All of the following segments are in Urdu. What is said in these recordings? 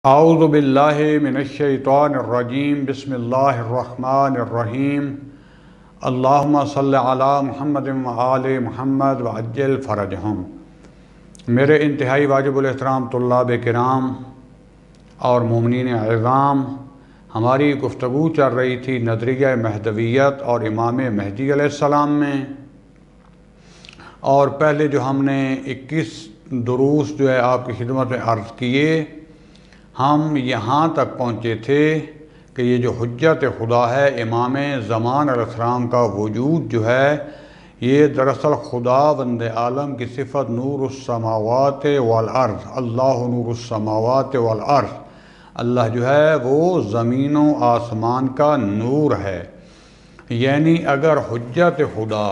اعوذ باللہ من الشیطان الرجیم بسم اللہ الرحمن الرحیم اللہم صلی علی محمد و آل محمد وعجل فرجہم۔ میرے انتہائی واجب الاحترام طلاب کرام اور مومنین اعظام، ہماری گفتگو چل رہی تھی نظریہ مہدویت اور امام مہدی علیہ السلام میں، اور پہلے جو ہم نے 21 دروس جو ہے آپ کی خدمت میں عرض کیے، ہم یہاں تک پہنچے تھے کہ یہ جو حجت خدا ہے، امام زمان علیہ السلام کا وجود جو ہے، یہ دراصل خدا بند عالم کی صفت نور السماوات والارض، اللہ نور السماوات والارض، اللہ جو ہے وہ زمین و آسمان کا نور ہے۔ یعنی اگر حجت خدا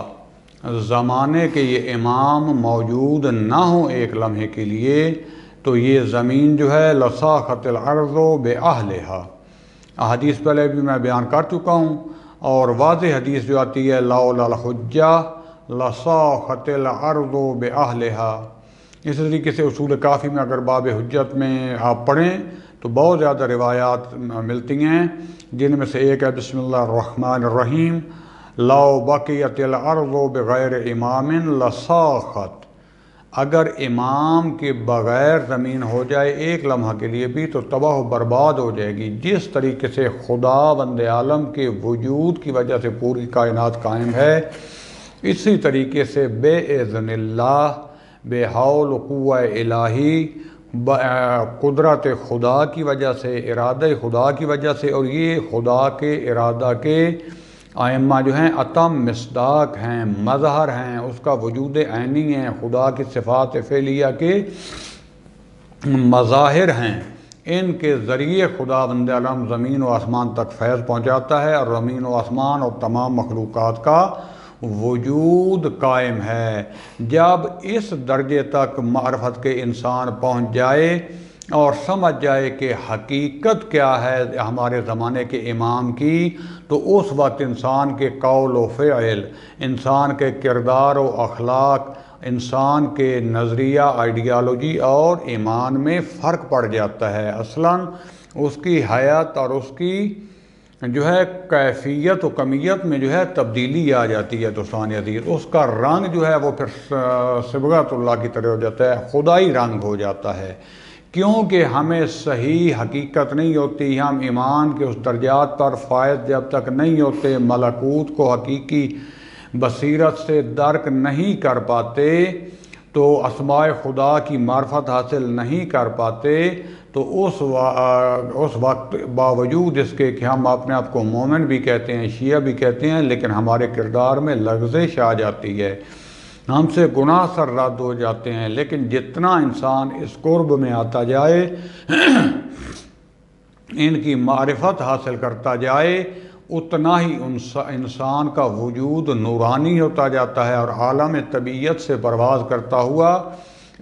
زمانے کے یہ امام موجود نہ ہوں ایک لمحے کے لیے، تو یہ زمین جو ہے لصاخت الارض باہلہا، حدیث پہلے بھی میں بیان کر چکا ہوں، اور واضح حدیث جو آتی ہے لولا الحجہ لصاخت الارض باہلہا۔ اس طریقے سے اصول کافی میں اگر باب حجت میں آپ پڑھیں تو بہت زیادہ روایات ملتی ہیں، جن میں سے ایک ہے بسم اللہ الرحمن الرحیم، لو بقیت الارض بغیر امام لصاخت، اگر امام کے بغیر زمین ہو جائے ایک لمحہ کے لیے بھی تو تباہ و برباد ہو جائے گی۔ جس طریقے سے خدا بند عالم کے وجود کی وجہ سے پوری کائنات قائم ہے، اسی طریقے سے بے اذن اللہ، بے حول و قوہ الہی، قدرت خدا کی وجہ سے، ارادہ خدا کی وجہ سے، اور یہ خدا کے ارادہ کے ائمہ جو ہیں اتم مصداق ہیں، مظہر ہیں، اس کا وجود عینی ہیں، خدا کی صفات فعلیہ کے مظاہر ہیں۔ ان کے ذریعے خدا بند عالم زمین و آسمان تک فیض پہنچاتا ہے، اور زمین و آسمان اور تمام مخلوقات کا وجود قائم ہے۔ جب اس درجے تک معرفت کے انسان پہنچ جائے اور سمجھ جائے کہ حقیقت کیا ہے ہمارے زمانے کے امام کی، تو اس وقت انسان کے قول و فعل، انسان کے کردار و اخلاق، انسان کے نظریہ، آئیڈیالوجی اور ایمان میں فرق پڑ جاتا ہے۔ اصلاً اس کی حیات اور اس کی جو ہے کیفیت و کمیت میں جو ہے تبدیلی آ جاتی ہے۔ دوستان عزیز، اس کا رنگ جو ہے وہ پھر صبغت اللہ کی طرح ہو جاتا ہے، خدائی رنگ ہو جاتا ہے، کیونکہ ہمیں صحیح حقیقت نہیں ہوتی۔ ہم ایمان کے اس درجات پر فائز جب تک نہیں ہوتے، ملکوت کو حقیقی بصیرت سے درک نہیں کر پاتے، تو اسماء خدا کی معرفت حاصل نہیں کر پاتے، تو اس وقت باوجود اس کے کہ ہم اپنے آپ کو مومن بھی کہتے ہیں، شیعہ بھی کہتے ہیں، لیکن ہمارے کردار میں لغزش آ جاتی ہے، ہم سے گناہ سر رد ہو جاتے ہیں۔ لیکن جتنا انسان اس قرب میں آتا جائے، ان کی معرفت حاصل کرتا جائے، اتنا ہی انسان کا وجود نورانی ہوتا جاتا ہے، اور عالم طبیعت سے پرواز کرتا ہوا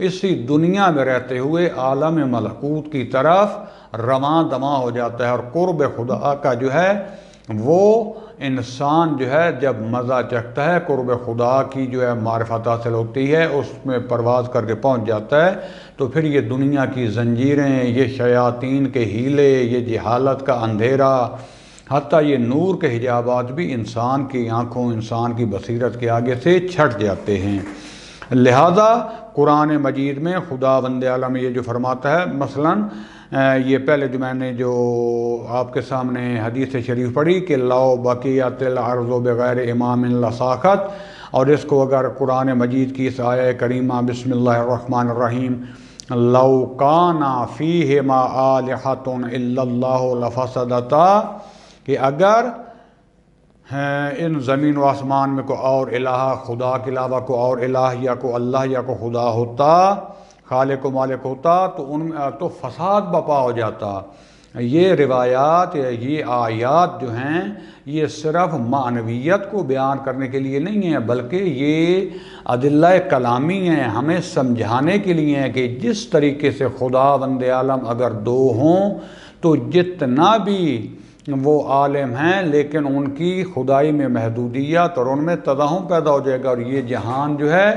اسی دنیا میں رہتے ہوئے عالم ملکوت کی طرف رواں دواں ہو جاتا ہے۔ اور قرب خدا کا جو ہے وہ انسان جو ہے جب مزہ چکھتا ہے، قرب خدا کی جو ہے معرفت حاصل ہوتی ہے، اس میں پرواز کر کے پہنچ جاتا ہے، تو پھر یہ دنیا کی زنجیریں، یہ شیاطین کے ہیلے، یہ جہالت کا اندھیرا، حتیٰ یہ نور کے حجابات بھی انسان کی آنکھوں، انسان کی بصیرت کے آگے سے چھٹ جاتے ہیں۔ لہذا قرآن مجید میں خدا بند عالم یہ جو فرماتا ہے، مثلاً یہ پہلے جو میں نے جو آپ کے سامنے حدیث شریف پڑھی کہ لو بقیت الارض بغیر امام لصاخت، اور اس کو اگر قرآن مجید کی اس آیہ کریمہ بسم اللہ الرحمن الرحیم لو کان فیہما آلہۃ الا اللہ لفسدتا، کہ اگر ان زمین و آسمان میں کوئی اور الہ، خدا کے علاوہ کوئی اور الہ، یا کوئی اللہ یا کوئی خدا ہوتا، خالق و مالک ہوتا، تو ان میں تو فساد بپا ہو جاتا۔ یہ روایات، یہ آیات جو ہیں، یہ صرف معنویت کو بیان کرنے کے لیے نہیں ہیں، بلکہ یہ ادلہ کلامی ہیں، ہمیں سمجھانے کے لیے ہیں کہ جس طریقے سے خدا بند عالم اگر دو ہوں تو جتنا بھی وہ عالم ہیں، لیکن ان کی خدائی میں محدودیت اور ان میں تضخم پیدا ہو جائے گا، اور یہ جہان جو ہے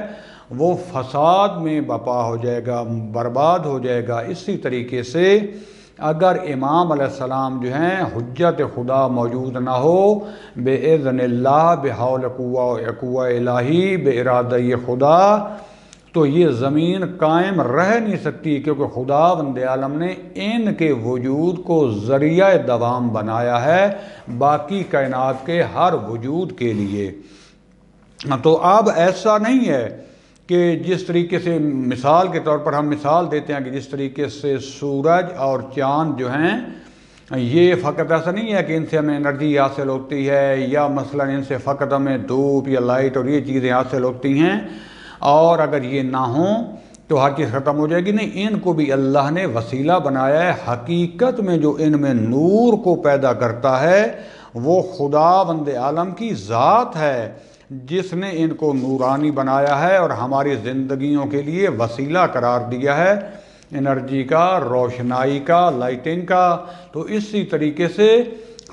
وہ فساد میں بپا ہو جائے گا، برباد ہو جائے گا۔ اسی طریقے سے اگر امام علیہ السلام جو ہیں حجت خدا موجود نہ ہو بِإِذْنِ اللہ بحول قوہ الہی بِإِرادہ خدا، تو یہ زمین قائم رہ نہیں سکتی، کیونکہ خدا بند عالم نے ان کے وجود کو ذریعہ دوام بنایا ہے باقی کائنات کے ہر وجود کے لیے۔ تو اب ایسا نہیں ہے کہ جس طریقے سے مثال کے طور پر ہم مثال دیتے ہیں کہ جس طریقے سے سورج اور چاند جو ہیں، یہ فقط ایسا نہیں ہے کہ ان سے ہمیں انرجی حاصل ہوتی ہے، یا مثلا ان سے فقط ہمیں دھوپ یا لائٹ اور یہ چیزیں حاصل ہوتی ہیں، اور اگر یہ نہ ہوں تو ہر چیز ختم ہو جائے گی۔ نہیں، ان کو بھی اللہ نے وسیلہ بنایا ہے۔ حقیقت میں جو ان میں نور کو پیدا کرتا ہے وہ خدا بند عالم کی ذات ہے، جس نے ان کو نورانی بنایا ہے اور ہماری زندگیوں کے لیے وسیلہ قرار دیا ہے، انرجی کا، روشنائی کا، لائٹنگ کا۔ تو اسی طریقے سے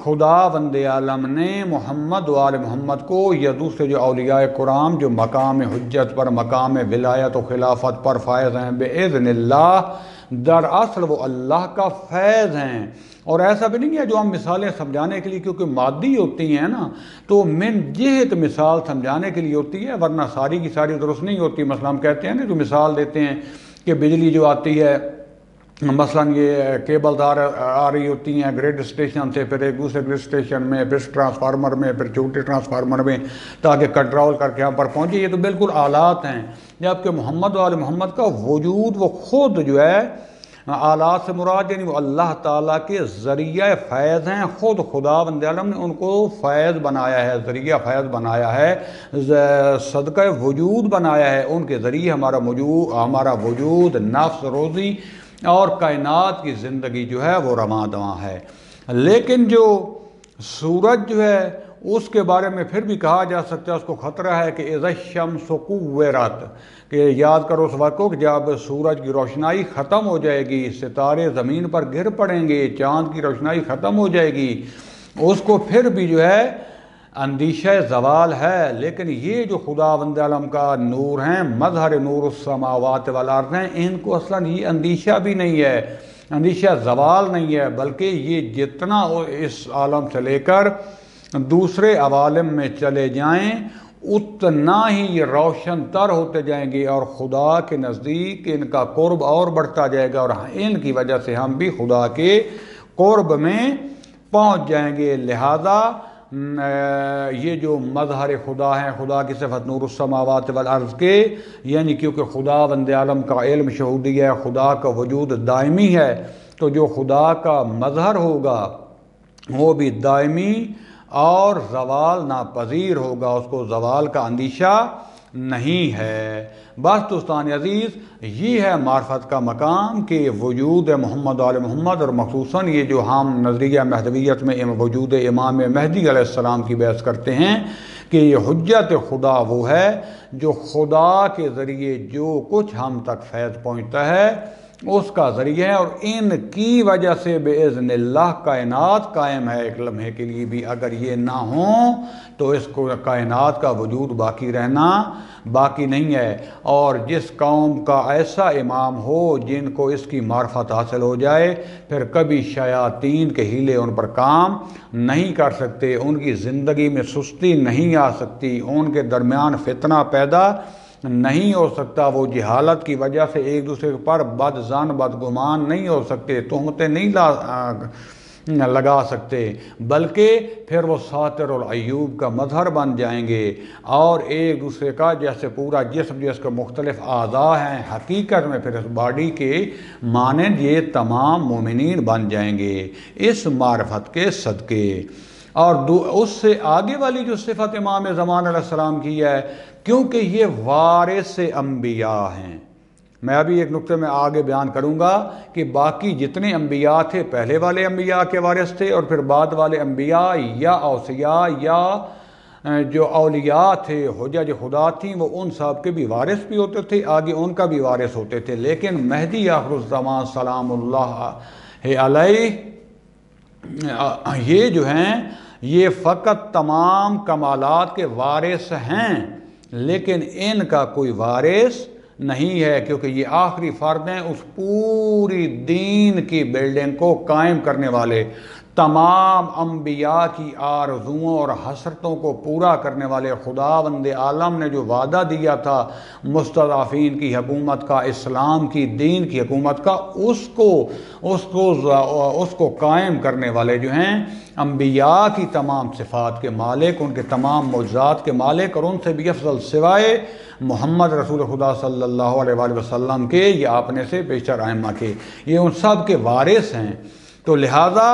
خدا بند عالم نے محمد و آل محمد کو یا دوسرے جو اولیاء کرام جو مقام حجت پر، مقام ولایت و خلافت پر فائز ہیں بِإِذْنِ اللہ، دراصل وہ اللہ کا فیض ہیں۔ اور ایسا بھی نہیں ہے جو ہم مثالیں سمجھانے کے لیے، کیونکہ مادی ہوتی ہیں نا، تو من جہت مثال سمجھانے کے لیے ہوتی ہے، ورنہ ساری کی ساری درست نہیں ہوتی۔ مثلا ہم کہتے ہیں نا، جو مثال دیتے ہیں کہ بجلی جو آتی ہے، مثلا یہ کیبل تار آ رہی ہوتی ہیں گریڈ اسٹیشن سے، پھر ایک دوسرے گریڈ اسٹیشن میں، پھر ٹرانسفارمر میں، پھر چھوٹے ٹرانسفارمر میں، تاکہ کنٹرول کر کے ہم پر پہنچے۔ یہ تو بالکل آلات ہیں، جبکہ محمد و آل محمد کا وجود وہ خود جو ہے، آلات سے مراد یعنی وہ اللہ تعالیٰ کے ذریعہ فیض ہیں۔ خود خدا بند عالم نے ان کو فیض بنایا ہے، ذریعہ فیض بنایا ہے، صدقہ وجود بنایا ہے۔ ان کے ذریعے ہمارا وجود، نفس، روزی اور کائنات کی زندگی جو ہے وہ رواں دواں ہے۔ لیکن جو سورج جو ہے اس کے بارے میں پھر بھی کہا جا سکتا ہے، اس کو خطرہ ہے کہ اذا الشمس کورت، کہ یاد کرو اس وقت کو کہ جب سورج کی روشنائی ختم ہو جائے گی، ستارے زمین پر گر پڑیں گے، چاند کی روشنائی ختم ہو جائے گی، اس کو پھر بھی جو ہے اندیشہ زوال ہے۔ لیکن یہ جو خدا بند عالم کا نور ہیں، مظہر نور السماوات والارض ہیں، ان کو اصلاً یہ اندیشہ بھی نہیں ہے، اندیشہ زوال نہیں ہے، بلکہ یہ جتنا اس عالم سے لے کر دوسرے عوالم میں چلے جائیں اتنا ہی یہ روشن تر ہوتے جائیں گے، اور خدا کے نزدیک ان کا قرب اور بڑھتا جائے گا، اور ان کی وجہ سے ہم بھی خدا کے قرب میں پہنچ جائیں گے۔ لہذا یہ جو مظہر خدا ہیں، خدا کی صفت نور السماوات والارض کے، یعنی کیونکہ خدا بند عالم کا علم شہودی ہے، خدا کا وجود دائمی ہے، تو جو خدا کا مظہر ہوگا وہ بھی دائمی اور زوال ناپذیر ہوگا، اس کو زوال کا اندیشہ نہیں ہے۔ بس دوستان عزیز، یہ ہے معرفت کا مقام کہ وجود محمد و آل محمد، اور مخصوصاً یہ جو ہم نظریہ مہدویت میں وجود امام مہدی علیہ السلام کی بحث کرتے ہیں کہ یہ حجت خدا وہ ہے جو خدا کے ذریعے جو کچھ ہم تک فیض پہنچتا ہے اس کا ذریعہ ہے، اور ان کی وجہ سے بِإِذْنِ اللہ کائنات قائم ہے۔ ایک لمحے کے لیے بھی اگر یہ نہ ہوں تو اس کو کائنات کا وجود باقی رہنا باقی نہیں ہے۔ اور جس قوم کا ایسا امام ہو جن کو اس کی معرفت حاصل ہو جائے، پھر کبھی شیاطین کے حیلے ان پر کام نہیں کر سکتے، ان کی زندگی میں سستی نہیں آ سکتی، ان کے درمیان فتنہ پیدا نہیں ہو سکتا، وہ جہالت کی وجہ سے ایک دوسرے پر بد ظن بدگمان نہیں ہو سکتے، تہمتیں نہیں لگا سکتے، بلکہ پھر وہ ساتر العیوب کا مظہر بن جائیں گے، اور ایک دوسرے کا جیسے پورا جسم جس کے مختلف اعضاء ہیں، حقیقت میں پھر اس باڈی کے مانند یہ تمام مومنین بن جائیں گے اس معرفت کے صدقے۔ اور اس سے آگے والی جو صفت امام زمان علیہ السلام کی ہے، کیونکہ یہ وارث انبیاء ہیں۔ میں ابھی ایک نقطے میں آگے بیان کروں گا کہ باقی جتنے انبیاء تھے پہلے والے انبیاء کے وارث تھے، اور پھر بعد والے انبیاء یا اوصیاء یا جو اولیاء تھے، حجج خدا تھیں، وہ ان سب کے بھی وارث بھی ہوتے تھے، آگے ان کا بھی وارث ہوتے تھے۔ لیکن مہدی آخر الزمان سلام اللہ علیہ یہ جو ہیں یہ فقط تمام کمالات کے وارث ہیں، لیکن ان کا کوئی وارث نہیں ہے، کیونکہ یہ آخری فرد ہیں اس پوری دین کی بلڈنگ کو قائم کرنے والے، تمام انبیاء کی آرزوؤں اور حسرتوں کو پورا کرنے والے خداوند عالم نے جو وعدہ دیا تھا مستضعفین کی حکومت کا، اسلام کی دین کی حکومت کا، اس کو قائم کرنے والے جو ہیں انبیاء کی تمام صفات کے مالک، ان کے تمام معجزات کے مالک، اور ان سے بھی افضل سوائے محمد رسول خدا صلی اللہ علیہ وآلہ وسلم کے یا اپنے سے بیشتر ائمہ کے، یہ ان سب کے وارث ہیں۔ تو لہٰذا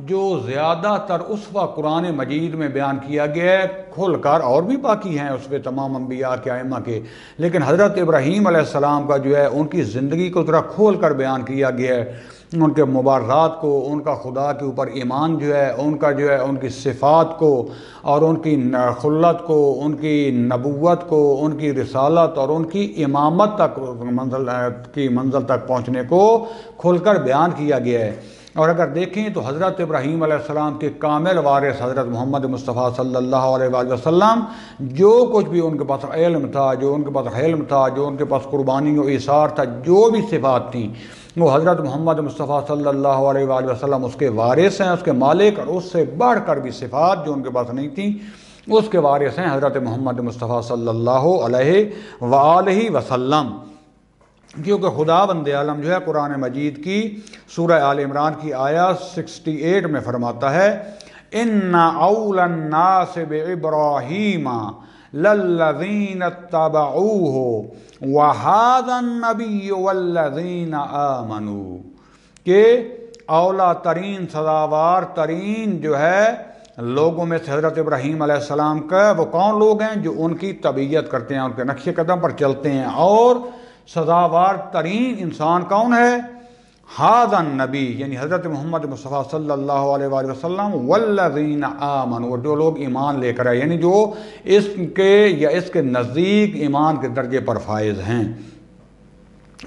جو زیادہ تر اسوہ قرآن مجید میں بیان کیا گیا ہے کھل کر، اور بھی باقی ہیں اس پہ تمام انبیاء کے ائمہ کے، لیکن حضرت ابراہیم علیہ السلام کا جو ہے ان کی زندگی کو ذرا کھول کر بیان کیا گیا ہے، ان کے مبارزات کو، ان کا خدا کے اوپر ایمان جو ہے، ان کی صفات کو، اور ان کی خلت کو، ان کی نبوت کو، ان کی رسالت اور ان کی امامت تک منزل تک پہنچنے کو کھل کر بیان کیا گیا ہے۔ اور اگر دیکھیں تو حضرت ابراہیم علیہ السلام کے کامل وارث حضرت محمد مصطفیٰ صلی اللہ علیہ وآلہ وسلم، جو کچھ بھی ان کے پاس علم تھا، جو ان کے پاس حلم تھا، جو ان کے پاس قربانی و ایثار تھا، جو بھی صفات تھیں، وہ حضرت محمد مصطفیٰ صلی اللہ علیہ وآلہ وسلم اس کے وارث ہیں، اس کے مالک، اور اس سے بڑھ کر بھی صفات جو ان کے پاس نہیں تھیں اس کے وارث ہیں حضرت محمد مصطفیٰ صلی اللہ علیہ وآلہ وسلم۔ کیونکہ خداوند عالم جو ہے قرآن مجید کی سورہ آل عمران کی آیت 68 میں فرماتا ہے اِنَّ أَوْلَى النَّاسِ بِإِبْرَاهِيمَ لَلَّذِينَ اتَّبَعُوهُ وَهَذَا النَّبِيُّ وَالَّذِينَ آمَنُوا، کہ اولا ترین، سزاوار ترین جو ہے لوگوں میں سے حضرت ابراہیم علیہ السلام کا وہ کون لوگ ہیں؟ جو ان کی تبعیت کرتے ہیں، ان کے نقش قدم پر چلتے ہیں۔ اور سزاوار ترین انسان کون ہے؟ ھذا النبی، یعنی حضرت محمد مصطفیٰ صلی اللہ علیہ وآلہ وسلم، والذین آمنوا، جو لوگ ایمان لے کر آئے، یعنی جو اس کے یا اس کے نزدیک ایمان کے درجے پر فائز ہیں۔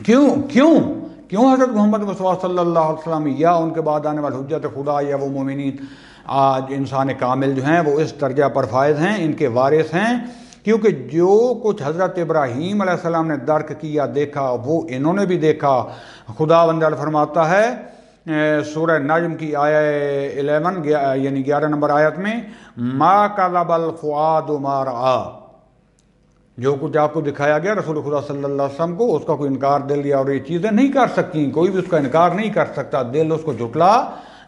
کیوں حضرت محمد مصطفیٰ صلی اللہ علیہ وسلم یا ان کے بعد آنے والے حجت خدا یا وہ مومنین آج انسان کامل جو ہیں وہ اس درجہ پر فائز ہیں، ان کے وارث ہیں؟ کیونکہ جو کچھ حضرت ابراہیم علیہ السلام نے درک کیا، دیکھا، وہ انہوں نے بھی دیکھا۔ خداوند فرماتا ہے سورہ نجم کی آیت 11 یعنی 11 نمبر آیت میں، ما کذب الفؤاد ما رأى، جو کچھ آپ کو دکھایا گیا رسول خدا صلی اللہ علیہ وسلم کو، اس کا کوئی انکار دل یا اور یہ چیزیں نہیں کر سکتی، کوئی بھی اس کا انکار نہیں کر سکتا، دل اس کو جھٹلا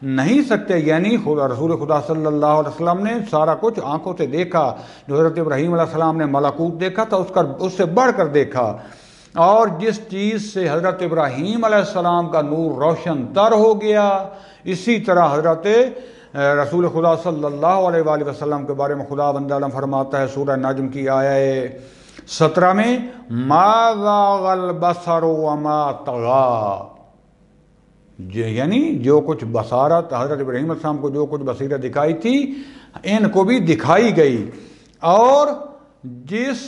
نہیں سکتے۔ یعنی رسول خدا صلی اللہ علیہ وسلم نے سارا کچھ آنکھوں سے دیکھا، جو حضرت ابراہیم علیہ السلام نے ملکوت دیکھا تھا اس سے بڑھ کر دیکھا، اور جس چیز سے حضرت ابراہیم علیہ السلام کا نور روشن تر ہو گیا، اسی طرح حضرت رسول خدا صلی اللہ علیہ وآلہ وسلم کے بارے میں خداوند عالم فرماتا ہے سورہ نجم کی آیت 17 میں، ما زاغ البصر وما طغى، یعنی جو کچھ بصارت حضرت ابراہیم علیہ السلام کو جو کچھ بصیرت دکھائی تھی ان کو بھی دکھائی گئی، اور جس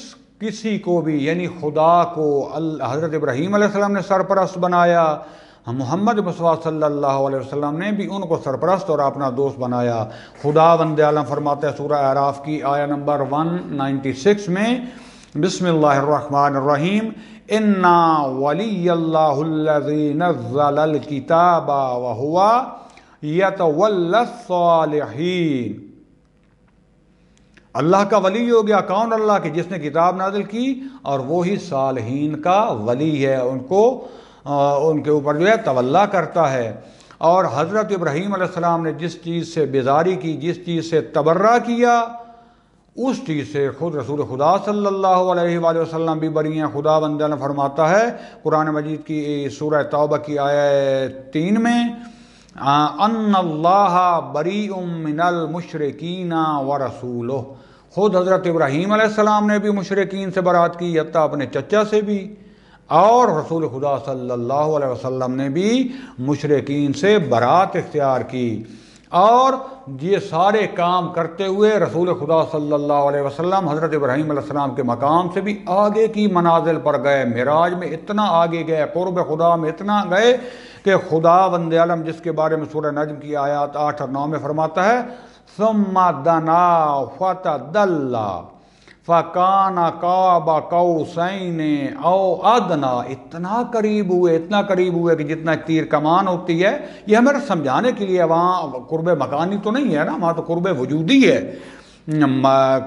کسی کو بھی یعنی خدا کو حضرت ابراہیم علیہ السلام نے سرپرست بنایا، محمد مصطفیٰ صلی اللہ علیہ وسلم نے بھی ان کو سرپرست اور اپنا دوست بنایا۔ خداوند عالم فرماتا ہے سورہ اعراف کی آیت نمبر 196 میں، بسم اللہ الرحمن الرحیم، اِنَّا وَلِيَّ اللَّهُ الَّذِي نَزَّلَ الْكِتَابَ وَهُوَ يَتَوَلَّى الصَّالِحِينَ، اللہ کا ولی ہو گیا کون؟ اللہ کے جس نے کتاب نازل کی، اور وہی صالحین کا ولی ہے، ان کے اوپر جو ہے تولا کرتا ہے۔ اور حضرت ابراہیم علیہ السلام نے جس چیز سے بیزاری کی، جس چیز سے تبرہ کیا، اس چیز سے خود رسول خدا صلی اللہ علیہ وآلہ وسلم بھی بری ہیں۔ خداوند نے فرماتا ہے قرآن مجید کی سورہ توبہ کی آیت 3 میں، ان اللہ بریء من المشرکین ورسولہ، خود حضرت ابراہیم علیہ السلام نے بھی مشرکین سے برات کی، حتیٰ اپنے چچا سے بھی، اور رسول خدا صلی اللہ علیہ وسلم نے بھی مشرکین سے برات اختیار کی۔ اور یہ سارے کام کرتے ہوئے رسول خدا صلی اللہ علیہ وسلم حضرت ابراہیم علیہ السلام کے مقام سے بھی آگے کی منازل پر گئے، معراج میں اتنا آگے گئے، قرب خدا میں اتنا گئے کہ خداوند عالم جس کے بارے میں سورہ نجم کی آیات 8 اور 9 میں فرماتا ہے، ثم دنا فتدلی فَكَانَ قَابَ قَوْسَيْنِ أَوْ أَدْنَىٰ، اتنا قریب ہوئے کہ جتنا تیر کمان ہوتی ہے. یہ ہمیں سمجھانے کے لیے، وہاں قرب مکانی تو نہیں ہے نا، وہاں تو قرب وجودی ہے،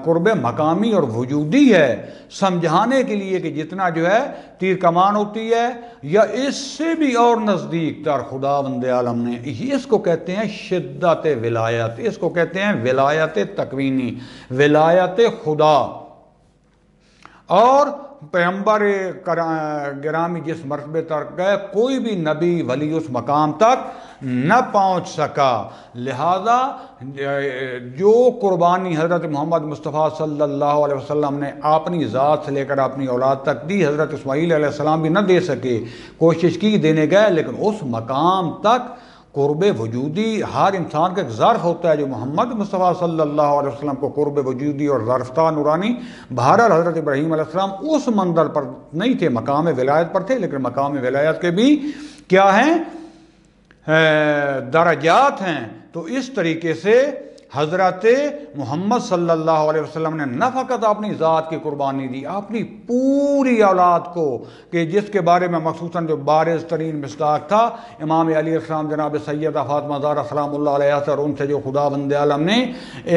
قرب مقامی اور وجودی ہے، سمجھانے کے لیے کہ جتنا جو ہے تیر کمان ہوتی ہے یا اس سے بھی اور نزدیک تر خداوند عالم نے. اس کو کہتے ہیں شدت ولایت، اس کو کہتے ہیں ولایت تکوینی، ولایت خدا. اور پیغمبر گرامی جس مرتبے تک گئے، کوئی بھی نبی ولی اس مقام تک نہ پہنچ سکا. لہذا جو قربانی حضرت محمد مصطفیٰ صلی اللہ علیہ وسلم نے اپنی ذات سے لے کر اپنی اولاد تک دی، حضرت اسماعیل علیہ السلام بھی نہ دے سکے، کوشش کی دینے گئے، لیکن اس مقام تک قرب وجودی ہر انسان کا ایک ظرف ہوتا ہے. جو محمد مصطفیٰ صلی اللہ علیہ وسلم کو قرب وجودی اور ظرف تھا نورانی. بہرحال حضرت ابراہیم علیہ السلام اس منزل پر نہیں تھے، مقام ولایت پر تھے، لیکن مقام ولایت کے بھی کیا ہیں، درجات ہیں. تو اس طریقے سے حضرت محمد صلی اللہ علیہ وسلم نے نہ فقط اپنی ذات کی قربانی دی، اپنی پوری اولاد کو، کہ جس کے بارے میں مخصوصاً جو بارز ترین مصداق تھا امام علی علیہ السلام، جناب سیدہ فاطمہ زہرا سلام اللہ علیہا سے، اور ان سے جو خداوند عالم نے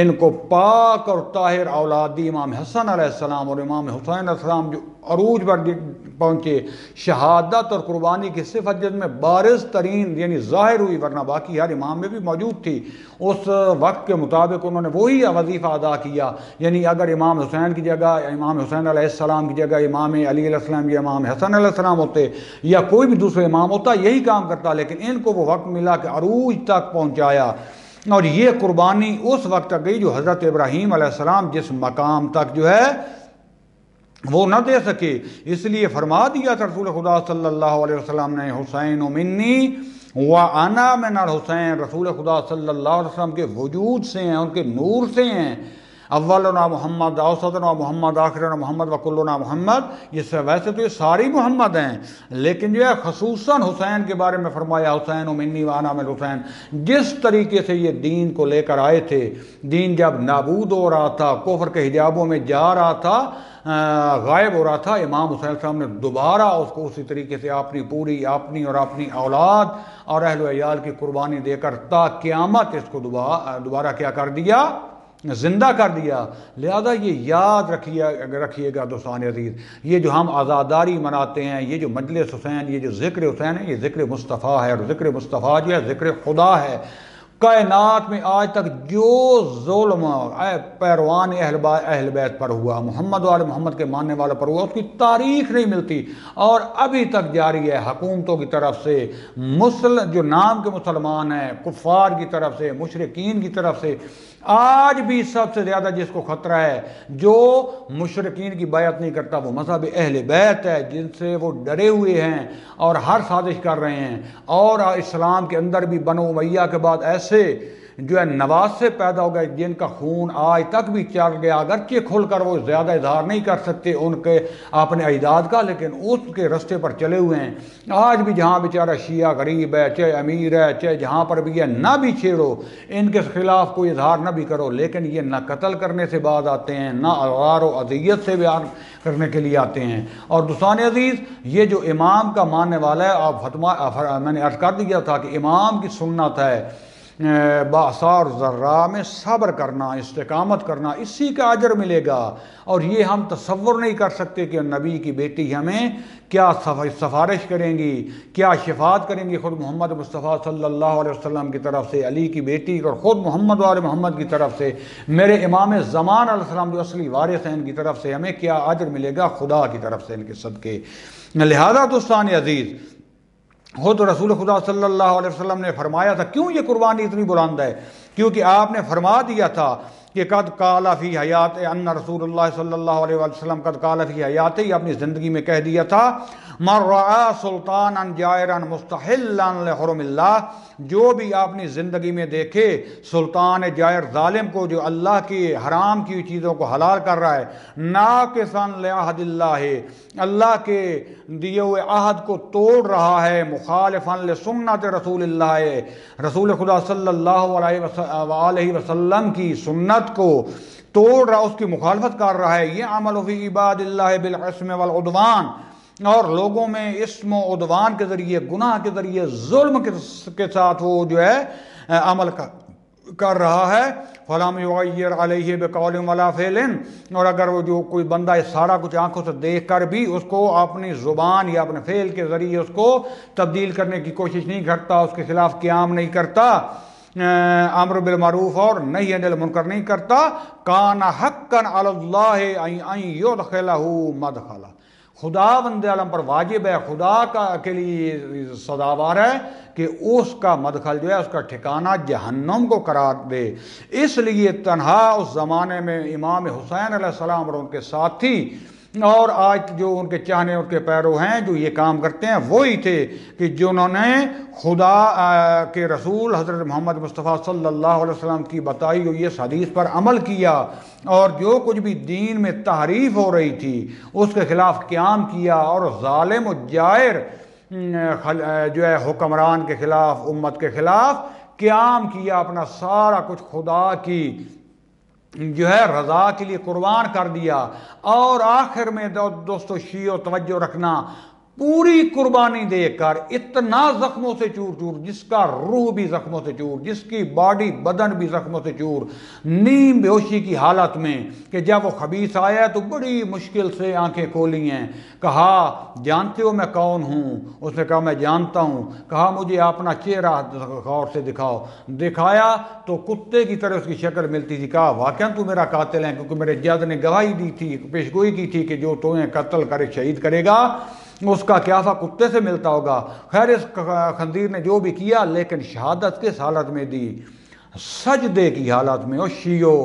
ان کو پاک اور طاہر اولاد دی. امام حسن علیہ السلام اور امام حسین علیہ السلام جو عروج پر پہنچے، شہادت اور قربانی کی صفت جس میں بارز ترین یعنی ظاہر ہوئی، ورنہ باقی ہر امام میں بھی موجود تھی. اس وقت کے مطابق انہوں نے وہی وظیفہ ادا کیا. یعنی اگر امام حسین کی جگہ، امام حسین علیہ السلام کی جگہ امام علی علیہ السلام یا امام حسن علیہ السلام ہوتے یا کوئی بھی دوسرے امام ہوتا، یہی کام کرتا. لیکن ان کو وہ وقت ملا کہ عروج تک پہنچایا، اور یہ قربانی اس وقت تک گئی جو حضرت ابراہیم علیہ السلام جس مقام تک جو ہے وہ نہ دے سکے. اس لیے فرما دیا تھا رسول خدا صلی اللہ علیہ وسلم نے، حسین منی وَأَنَا مِنَ الحسین، رسول خدا صلی اللہ علیہ وسلم کے وجود سے ہیں، ان کے نور سے ہیں. اولنا محمد، اوسطنا محمد، آخرنا محمد، وکلنا محمد. یہ ویسے تو یہ ساری محمد ہیں، لیکن جو ہے خصوصاً حسین کے بارے میں فرمایا حسین منی وَأَنَا مِنَ الحسین. جس طریقے سے یہ دین کو لے کر آئے تھے، دین جب نابود ہو رہا تھا، کفر کے حجابوں میں جا رہا تھا، غائب ہو رہا تھا، امام حسین صاحب نے دوبارہ اس کو اسی طریقے سے اپنی پوری اپنی اور اپنی اولاد اور اہل و عیال کی قربانی دے کر تا قیامت اس کو دوبارہ کیا کر دیا، زندہ کر دیا. لہذا یہ یاد رکھیے گا دوستان عزیز، یہ جو ہم عزاداری مناتے ہیں، یہ جو مجلس حسین، یہ جو ذکر حسین ہے، یہ ذکر مصطفیٰ ہے، اور ذکر مصطفیٰ جو ہے ذکر خدا ہے. کائنات میں آج تک جو ظلم پیروان اہل بیت پر ہوا، محمد وال محمد کے ماننے والوں پر ہوا، اس کی تاریخ نہیں ملتی، اور ابھی تک جاری ہے. حکومتوں کی طرف سے، جو نام کے مسلمان ہیں، کفار کی طرف سے، مشرکین کی طرف سے. آج بھی سب سے زیادہ جس کو خطرہ ہے، جو مشرکین کی بیعت نہیں کرتا، وہ مذہب اہل بیت ہے، جن سے وہ ڈرے ہوئے ہیں اور ہر سازش کر رہے ہیں. اور اسلام کے اندر بھی بنو امیہ کے بعد ایسے جو ہے نواسے پیدا ہو گئے جن کا خون آج تک بھی چل گیا، اگرچہ کھل کر وہ زیادہ اظہار نہیں کر سکتے ان کے اپنے اجداد کا، لیکن اس کے رستے پر چلے ہوئے ہیں. آج بھی جہاں بیچارہ شیعہ غریب ہے، چاہے امیر ہے، چاہے جہاں پر بھی ہے، نہ بھی چھیڑو، ان کے خلاف کوئی اظہار نہ بھی کرو، لیکن یہ نہ قتل کرنے سے بعد آتے ہیں، نہ اغار و اذیت سے بیان کرنے کے لیے آتے ہیں. اور دوستان عزیز، یہ جو امام کا ماننے والا ہے، میں نے عرض کر دیا تھا کہ امام کی سنت ہے باثار ذرا میں صبر کرنا، استقامت کرنا، اسی کا اجر ملے گا. اور یہ ہم تصور نہیں کر سکتے کہ نبی کی بیٹی ہمیں کیا سفارش کریں گی، کیا شفاعت کریں گی خود محمد مصطفیٰ صلی اللہ علیہ وسلم کی طرف سے، علی کی بیٹی اور خود محمد وال محمد کی طرف سے، میرے امام زمان علیہ السلام جو اصلی وارث ہیں ان کی طرف سے ہمیں کیا اجر ملے گا خدا کی طرف سے ان کے صدقے. لہذا دوستان عزیز، خود رسول خدا صلی اللہ علیہ وسلم نے فرمایا تھا، کیوں یہ قربانی اتنی بلند ہے؟ کیونکہ آپ نے فرما دیا تھا کہ قد قال فی حیات ان رسول اللہ صلی اللہ علیہ وسلم قد قال فی حیات، یہ اپنی زندگی میں کہہ دیا تھا، من رعا سلطانا جائرا مستحلا لحرم اللہ، جو بھی اپنی زندگی میں دیکھے سلطان جائر ظالم کو جو اللہ کی حرام کی چیزوں کو حلال کر رہا ہے، ناقصا لعہد اللہ، اللہ کے دیے ہوئے عہد کو توڑ رہا ہے، مخالفا لسنت رسول اللہ، رسول خدا صلی اللہ علیہ وسلم کی سنت شریعت کو توڑ رہا، اس کی مخالفت کر رہا ہے، یہ عمل فی عباد اللہ بالعصم والعدوان، اور لوگوں میں اسم و عدوان کے ذریعے، گناہ کے ذریعے، ظلم کے ساتھ وہ جو ہے عمل کر رہا ہے۔ فَلَمْ يُغَيِّرْ عَلَيْهِ بِقَوْلٍ وَلَا فِعْلٍ، اور اگر وہ جو کوئی بندہ یہ سارا کچھ آنکھوں سے دیکھ کر بھی اس کو اپنی زبان یا اپنے فعل کے ذریعے اس کو تبدیل کرنے کی کوشش نہیں کرتا، اس کے خلاف قیام نہیں کرتا، امر بالمعروف اور نہی عن المنکر نہیں کرتا، کان حقا علی اللہ ان یدخلہ مدخلا، خدا بند عالم پر واجب ہے، خدا کے لیے سزاوار ہے کہ اس کا مدخل جو ہے، اس کا ٹھکانہ جہنم کو قرار دے۔ اس لیے تنہا اس زمانے میں امام حسین علیہ السلام اور ان کے ساتھی اور آج جو ان کے چاہنے ان کے پیرو ہیں جو یہ کام کرتے ہیں، وہی تھے کہ جنہوں نے خدا کے رسول حضرت محمد مصطفیٰ صلی اللہ علیہ وسلم کی بتائی ہوئی اس حدیث پر عمل کیا، اور جو کچھ بھی دین میں تحریف ہو رہی تھی اس کے خلاف قیام کیا، اور ظالم و جائر جو ہے حکمران کے خلاف، امت کے خلاف قیام کیا، اپنا سارا کچھ خدا کی جو ہے رضا کے لیے قربان کر دیا۔ اور آخر میں دوستو شیعہ توجہ رکھنا، پوری قربانی دے کر اتنا زخموں سے چور چور، جس کا روح بھی زخموں سے چور، جس کی باڈی بدن بھی زخموں سے چور، نیم بے ہوشی کی حالت میں، کہ جب وہ خبیث آیا تو بڑی مشکل سے آنکھیں کھولی ہیں، کہا جانتے ہو میں کون ہوں؟ اس نے کہا میں جانتا ہوں۔ کہا مجھے اپنا چہرہ غور سے دکھاؤ، دکھایا تو کتے کی طرح اس کی شکل ملتی تھی۔ کہا واقعا تو میرا قاتل ہے، کیونکہ میرے جد نے گواہی دی تھی، پیشگوئی کی تھی کہ جو تمہیں قتل کرے شہید کرے گا اس کا قیافہ کتے سے ملتا ہوگا۔ خیر اس خنزیر نے جو بھی کیا، لیکن شہادت کس حالت میں دی؟ سجدے کی حالت میں۔ او شیعو،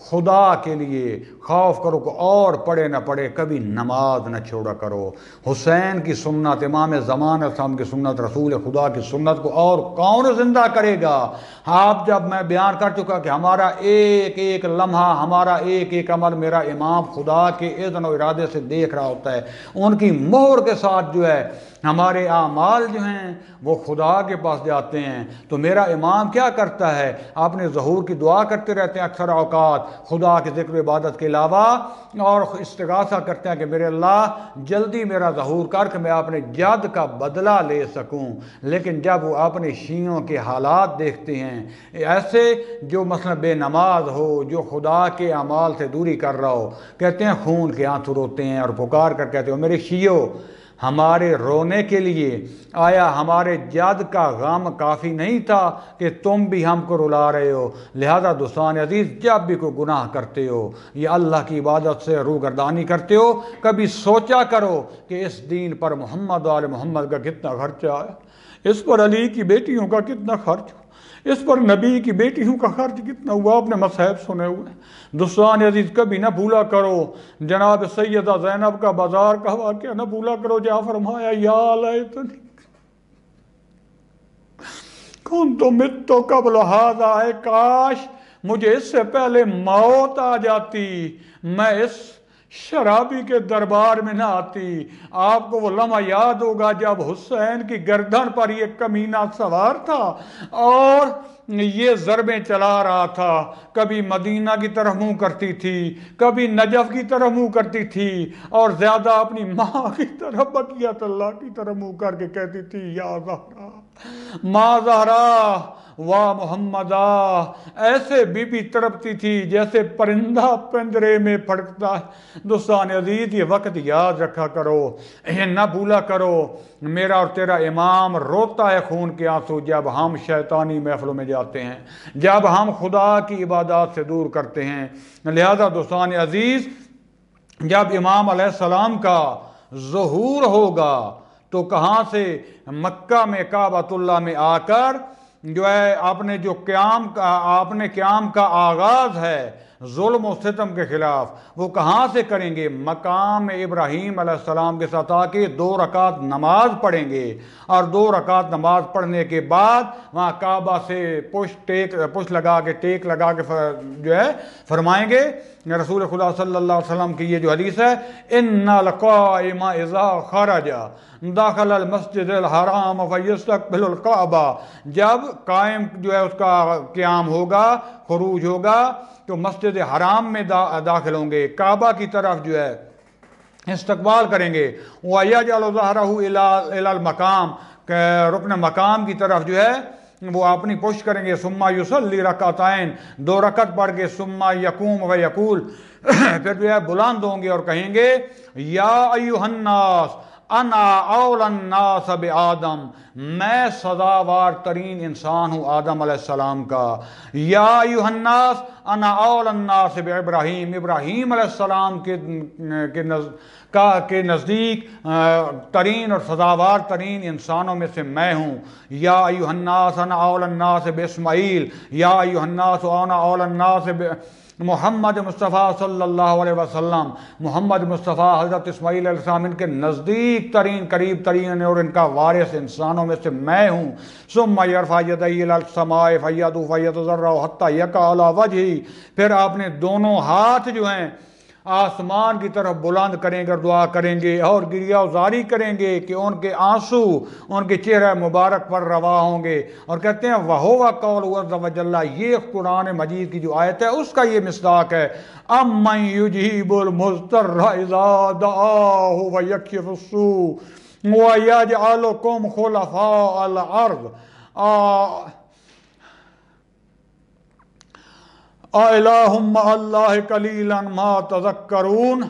خدا کے لیے خوف کرو کہ اور پڑھے نہ پڑھے کبھی نماز نہ چھوڑا کرو۔ حسین کی سنت، امام زمان السلام کی سنت، رسول خدا کی سنت کو اور کون زندہ کرے گا؟ آپ جب میں بیان کر چکا کہ ہمارا ایک ایک لمحہ، ہمارا ایک ایک عمل میرا امام خدا کے اذن و ارادے سے دیکھ رہا ہوتا ہے، ان کی مہر کے ساتھ جو ہے ہمارے اعمال جو ہیں وہ خدا کے پاس جاتے ہیں۔ تو میرا امام کیا کرتا ہے؟ اپنے ظہور کی دعا کرتے رہتے ہیں اکثر اوقات خدا کے ذکر و عبادت کے علاوہ، اور استغاثہ کرتے ہیں کہ میرے اللہ جلدی میرا ظہور کر کے میں اپنے جد کا بدلہ لے سکوں۔ لیکن جب وہ اپنے شیعوں کے حالات دیکھتے ہیں، ایسے جو مثلا بے نماز ہو، جو خدا کے اعمال سے دوری کر رہا ہو، کہتے ہیں خون کے آنسو روتے ہیں اور پکار کر کہتے ہیں میرے شیعوں، ہمارے رونے کے لیے آیا ہمارے جد کا غم کافی نہیں تھا کہ تم بھی ہم کو رلا رہے ہو؟ لہذا دوستان عزیز، جب بھی کوئی گناہ کرتے ہو یا اللہ کی عبادت سے روگردانی کرتے ہو، کبھی سوچا کرو کہ اس دین پر محمد و آل محمد کا کتنا خرچہ آیا، اس پر علی کی بیٹیوں کا کتنا خرچ ہوا، اس پر نبی کی بیٹیوں کا خرچ کتنا ہوا، آپ نے مصائب سنے ہوئے۔ دوستان عزیز، کبھی نہ بھولا کرو جناب سیدہ زینب کا بازار کا واقعہ، نہ بھولا کرو جہاں فرمایا یا لیتنی کنت مت قبل ھذا، اے کاش مجھے اس سے پہلے موت آ جاتی، میں اس شرابی کے دربار میں نہ آتی۔ آپ کو وہ لمحہ یاد ہوگا جب حسین کی گردن پر یہ کمینہ سوار تھا اور یہ ضربیں چلا رہا تھا، کبھی مدینہ کی طرف منہ کرتی تھی، کبھی نجف کی طرف منہ کرتی تھی، اور زیادہ اپنی ماں کی طرف، بقیت اللہ کی طرف منہ کر کے کہتی تھی یا زہرا، ماں زہرا واہ محمدہ۔ ایسے بی بی تڑپتی تھی جیسے پرندہ پنجرے میں پھڑکتا ہے۔ دوستان عزیز، یہ وقت یاد رکھا کرو، یہ نہ بھولا کرو، میرا اور تیرا امام روتا ہے خون کے آنسو جب ہم شیطانی محفلوں میں جاتے ہیں، جب ہم خدا کی عبادات سے دور کرتے ہیں۔ لہذا دوستان عزیز، جب امام علیہ السلام کا ظہور ہوگا تو کہاں سے؟ مکہ میں کعبۃ اللہ میں آ کر جو ہے اپنے جو قیام کا آغاز ہے ظلم و ستم کے خلاف، وہ کہاں سے کریں گے؟ مقام ابراہیم علیہ السلام کے ساتھ آ کے 2 رکعت نماز پڑھیں گے، اور 2 رکعت نماز پڑھنے کے بعد وہاں کعبہ سے پشت لگا کے ٹیک لگا کے جو ہے فرمائیں گے، رسول خدا صلی اللہ علیہ وسلم کی یہ جو حدیث ہے، ان القائم اذا خرج داخل المسجد الحرام فیستقبل الکعبہ، جب قائم جو ہے اس کا قیام ہوگا، خروج ہوگا، تو مسجد حرام میں داخل ہوں گے، کعبہ کی طرف جو ہے استقبال کریں گے، وَيَجْعَلُ ظَهْرَهُ إِلَى الْمَقَامِ، رکن مقام کی طرف جو ہے وہ اپنی پشت کریں گے، ثم يصلي رکعتین، 2 رکعت پڑھ کے، ثم يقوم ويقول، پھر جو ہے بلند ہوں گے اور کہیں گے یا ایھا الناس انا اولی الناس بآدم، میں سزاوار ترین انسان ہوں آدم علیہ السلام کا، یا ایھا الناس انا اولی الناس بابراہیم، ابراہیم علیہ السلام کے نزدیک ترین اور سزاوار ترین انسانوں میں سے میں ہوں، یا ایھا الناس انا اولی الناس باسماعیل، یا ایھا الناس انا اولی الناس محمد مصطفیٰ صلی اللہ علیہ وسلم، محمد مصطفیٰ حضرت اسماعیل علیہ السلام ان کے نزدیک ترین، قریب ترین اور ان کا وارث انسانوں میں سے میں ہوں، ثم یرفع یدیہ الی السماء فیدعو فیتضرع حتی یقع علی وجہہ، پھر آپ نے دونوں ہاتھ جو ہیں آسمان کی طرف بلند کریں گے اور دعا کریں گے اور گریہ وزاری کریں گے کہ ان کے آنسو ان کے چہرہ مبارک پر روا ہوں گے، اور کہتے ہیں وَهُوَ قَوْلُ عَزَّ وَجَلَّ، یہ قرآن مجید کی جو آیت ہے اس کا یہ مصداق ہے، أَمَّن يُجِيبُ الْمُضْطَرَّ إِذَا دَعَاهُ وَيَكْشِفُ السُّوءَ وَيَجْعَلُكُمْ خُلَفَاءَ الْأَرْضِ اِلَٰهٌ مَّعَ اللہِ قَلِيلًا مَا تَذَكَّرُونَ،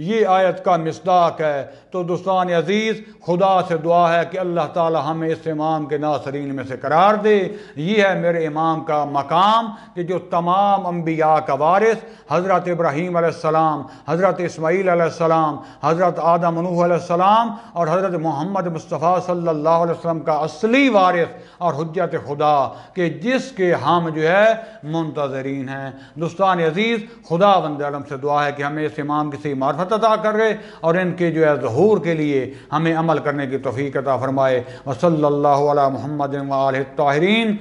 یہ آیت کا مصداق ہے۔ تو دوستان عزیز، خدا سے دعا ہے کہ اللہ تعالی ہمیں اس امام کے ناصرین میں سے قرار دے۔ یہ ہے میرے امام کا مقام کہ جو تمام انبیاء کا وارث، حضرت ابراہیم علیہ السلام، حضرت اسماعیل علیہ السلام، حضرت آدم و نوح علیہ السلام اور حضرت محمد مصطفیٰ صلی اللہ علیہ وسلم کا اصلی وارث اور حجت خدا، کہ جس کے ہم جو ہے منتظرین ہیں۔ دوستان عزیز، خدا بند عالم سے دعا ہے کہ ہمیں اس امام کی صحیح معرفت عطا کرے اور ان کے جو ہے ظہور کے لیے ہمیں عمل کرنے کی توفیق عطا فرمائے۔ وصلی اللہ علی محمد و آلہ الطاہرین۔